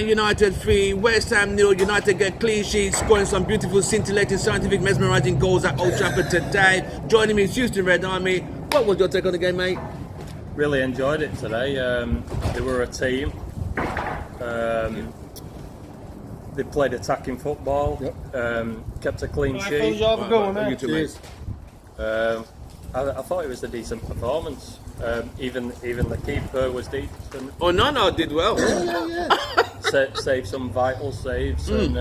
Man United 3, West Ham 0. United get clean sheets, scoring some beautiful, scintillating, scientific, mesmerising goals at Old Trafford today. Joining me is Houston Red Army. What was your take on the game, mate? Really enjoyed it today. They were a team. They played attacking football. Yep. Kept a clean sheet. I thought it was a decent performance. Even the keeper was decent. Oh, no, did well. Saved some vital saves, and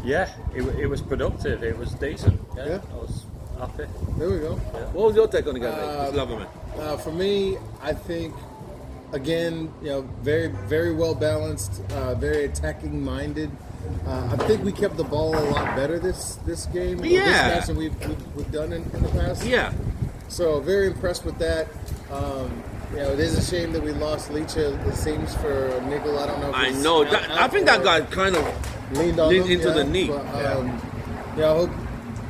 it was productive. It was decent. I was happy. There we go. Yeah. What was your take on the game, mate? Just love it, man. For me, I think again, very, very well balanced, very attacking minded. I think we kept the ball a lot better this game. This match than we've done in the past. Yeah. So very impressed with that. It is a shame that we lost Licha, it seems, for a nickel. I don't know. I know. I think that guy kind of leaned into the knee. But, I hope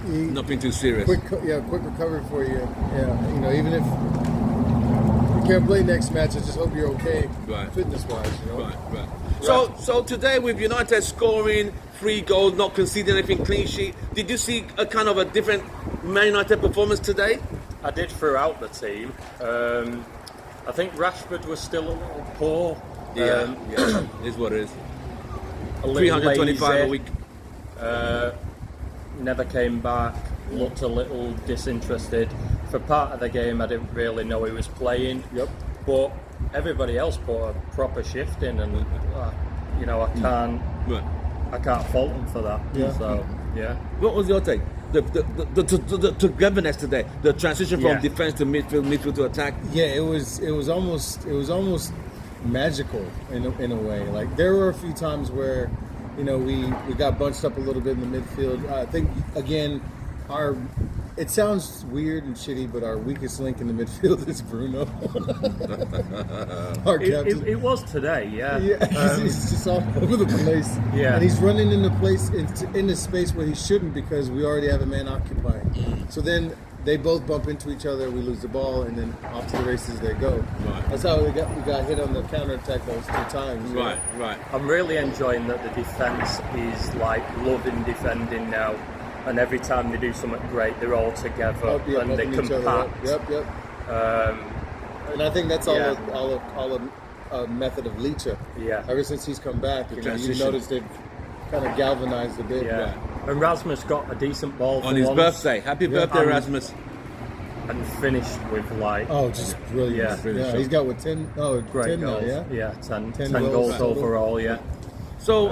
nothing too serious. Quick recovery for you. Yeah, even if you can't play next match, I just hope you're okay, fitness-wise. Right. So today with United scoring 3 goals, not conceding anything, clean sheet. Did you see a kind of a different Man United performance today? I did throughout the team. I think Rashford was still a little poor. Yeah, is what it is. 325 a week. Never came back. Looked a little disinterested. For part of the game, I didn't really know he was playing. Yep. But everybody else put a proper shift in, and I can't fault him for that. Yeah. So What was your take? The togetherness today, the transition from defense to midfield to attack. Yeah, it was almost magical in a way. Like there were a few times where, we got bunched up a little bit in the midfield. I think again, it sounds weird and shitty, but our weakest link in the midfield is Bruno. Our captain. It was today, Yeah, he's just all over the place. Yeah, and he's running into the space where he shouldn't because we already have a man occupying. So then they both bump into each other, we lose the ball, and then off to the races they go. Right. That's how we got hit on the counterattack those 2 times. Right. I'm really enjoying that the defence is like loving defending now. And every time they do something great, they're all together and they compact. Yep. And I think that's all a method of Licha. Yeah. Ever since he's come back, you've noticed they've kind of galvanized a bit. Yeah. And Rasmus got a decent ball on his birthday. Happy birthday, Rasmus! And finished with just brilliant. Yeah. He's got 10? Oh, great 10 goals. now. Yeah. 10 goals overall. Yeah. So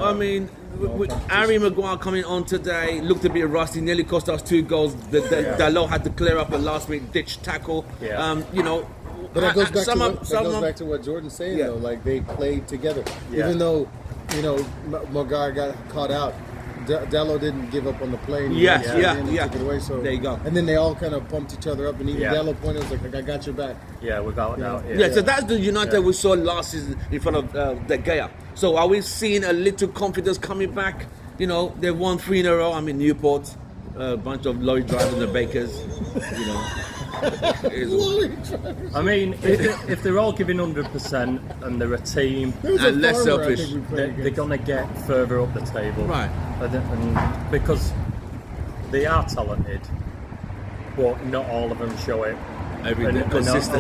with Harry Maguire coming on today, looked a bit rusty, nearly cost us 2 goals. Dalot had to clear up a last-minute ditch tackle. Yeah. But that goes back to what Jordan's saying, though. Like, they played together. Yeah. Even though, Maguire got caught out, Dalot didn't give up on the play. Took it away, so. There you go. And then they all kind of pumped each other up, and even Dalot pointed was like, I got your back. Yeah, without a doubt. So that's the United we saw last season in front of De Gea. So are we seeing a little confidence coming back? They won 3 in a row. Newport, a bunch of lorry drivers and Bakers. I mean, if they're all giving 100% and they're a team and less selfish, they're gonna get further up the table, right? And because they are talented, but not all of them show it. A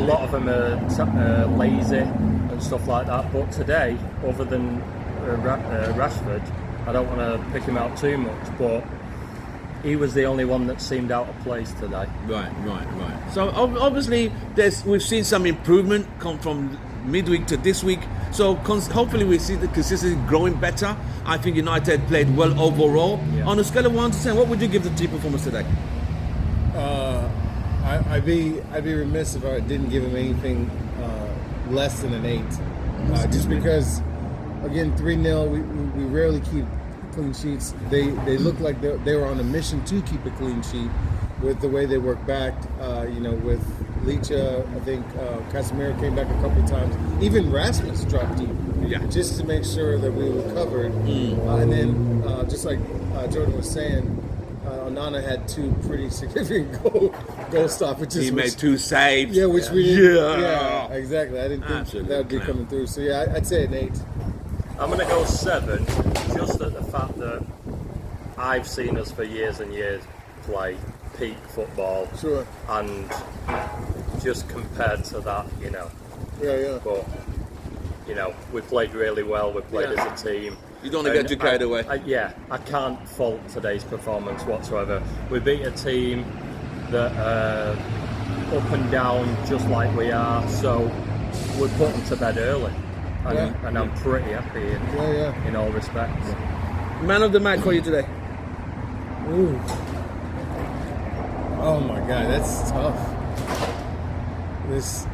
lot of them are lazy and stuff like that. But today, other than Rashford, I don't want to pick him out too much, but he was the only one that seemed out of place today. Right. So obviously, we've seen some improvement come from midweek to this week. So hopefully we see the consistency growing better. I think United played well overall. Yeah. On a scale of 1 to 10, what would you give the team performance today? I'd be remiss if I didn't give him anything less than an 8. Just because, again, 3-0, we rarely keep clean sheets. They look like they were on a mission to keep a clean sheet with the way they work back. With Licha, I think Casemiro came back a couple of times. Even Rasmus dropped deep, just to make sure that we were covered. And then, just like Jordan was saying, Onana had 2 pretty significant goal stoppages. He made 2 saves. Which we didn't. Yeah, exactly. I didn't think that would be coming through. So I'd say an 8. I'm going to go 7, just at the fact that I've seen us for years and years play peak football. Sure. And just compared to that, you know. Yeah. But, you know, we played really well. We played as a team. You don't want to get too carried away. I can't fault today's performance whatsoever. We beat a team that up and down just like we are, so we put them to bed early. And I'm pretty happy in all respects. Man of the match for you today? Ooh. Oh my God, that's tough. This.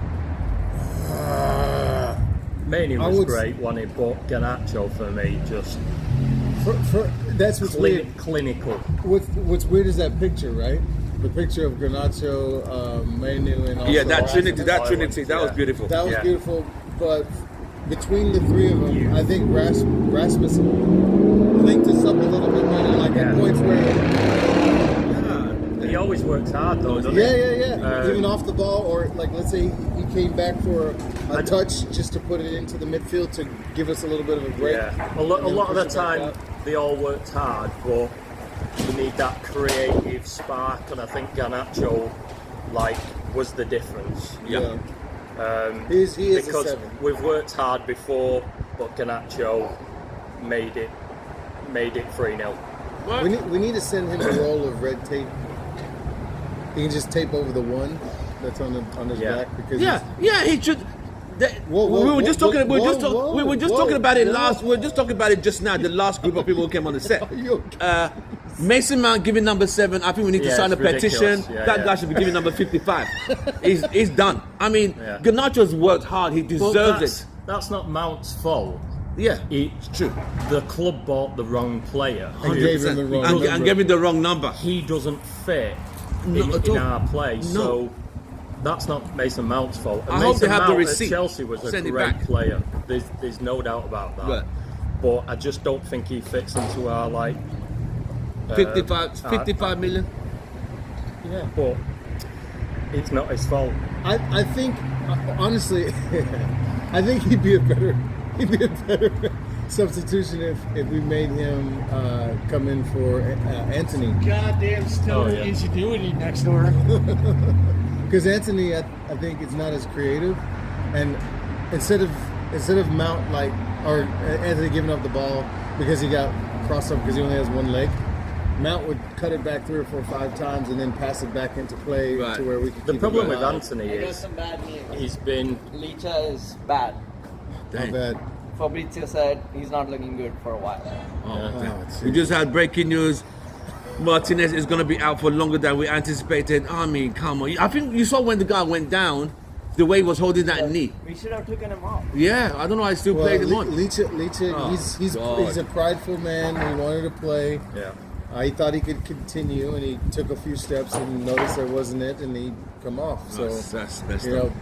Maney was great, wasn't he? But Garnacho for me just. That's what's weird. Clinical. What's weird is that picture, right? The picture of Garnacho, Manu, and also that Trinity, that was beautiful. That was beautiful, but between the three of them, I think Rasmus linked us up a little bit more, like at points where. He always works hard though, doesn't he? Yeah. Even off the ball, or like let's say he came back for a touch just to put it into the midfield to give us a little bit of a break. Yeah, a lot of the time they all worked hard, but you need that creative spark, and I think Garnacho was the difference. Yeah. He is because a 7. We've worked hard before, but Garnacho made it 3-0. We need to send him a roll of red tape. He can just tape over the one that's on his back because he should. We were just talking about it last. We were just talking about it just now. The last group of people who came on the set. Mason Mount giving number 7. I think we need to sign a petition. That guy should be giving number 55. He's done. I mean, Garnacho's worked hard. He deserves it. That's not Mount's fault. Yeah, it's true. The club bought the wrong player and gave him the wrong number. And gave him the wrong number. He doesn't fit in our play, so that's not Mason Mount's fault. And I hope they have the Mount receipt. At Chelsea was a great player. There's no doubt about that. Right. But I just don't think he fits into our 55 million. Yeah, but it's not his fault. I think honestly, I think he'd be a better substitution if we made him come in for Anthony. Goddamn still ingenuity next door. Because Anthony, I think it's not as creative, and instead of Mount or Anthony giving up the ball because he got crossed up because he only has one leg, Mount would cut it back 3 or 4 or 5 times and then pass it back into play to where we could. The problem with Anthony is some bad news. He's been Licha is bad. How bad? Fabrizio said he's not looking good for a while. We just had breaking news. Martinez is going to be out for longer than we anticipated. I mean, come on. I think you saw when the guy went down, the way he was holding that knee. We should have taken him off. Yeah, I don't know. I still played him on. Licha, he's a prideful man. He wanted to play. Yeah. He thought he could continue, and he took a few steps and noticed that wasn't it, and he come off. So that's messed up.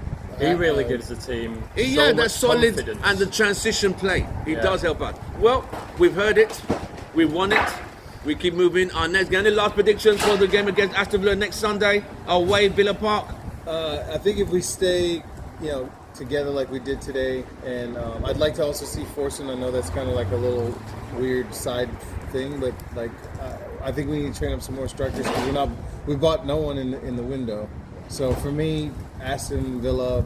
He really gives the team that's solid, confidence. and the transition play, he does help out. Well, we've heard it, we won it, we keep moving. Our next game, any last predictions for the game against Aston Villa next Sunday, away Villa Park? I think if we stay, together like we did today, and I'd like to also see Forsen. I know that's kind of like a little weird side thing, but I think we need to train up some more strikers because we bought no one in the window. So for me, Aston Villa,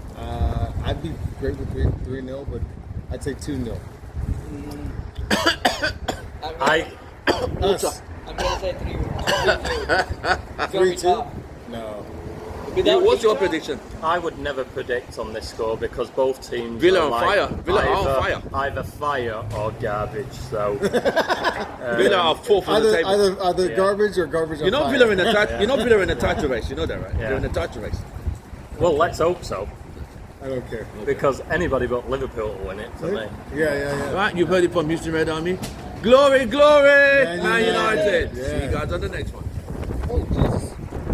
I'd be great with 3-0, but I'd say 2-0. I'm going to say 3-2. 3-2? No. What's your prediction? I would never predict on this score because both teams Villa are on fire. Villa are on fire. Either fire or garbage. So Villa are 4th on the table. Either garbage or garbage on fire. Villa in the You're not Villa in the title race. You know that, right? You're in the title race. Well, let's hope so. I don't care. Because anybody but Liverpool will win it for me. Yeah. Right, you've heard it from Houston Red Army. Glory, glory, Man United. Yeah. See you guys on the next one.